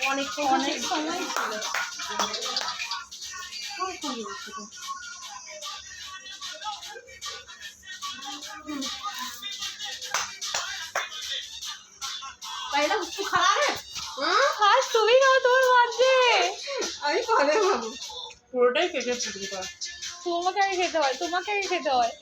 অনেক সময় ছিল। তাইলে একটু খারাপ রে। আর তুমি নাও তোমার মধ্যে। আমি পরে খাবো। পুরোটাই কেটে পুরোটা। তোমাকে আগে খেতে হয়।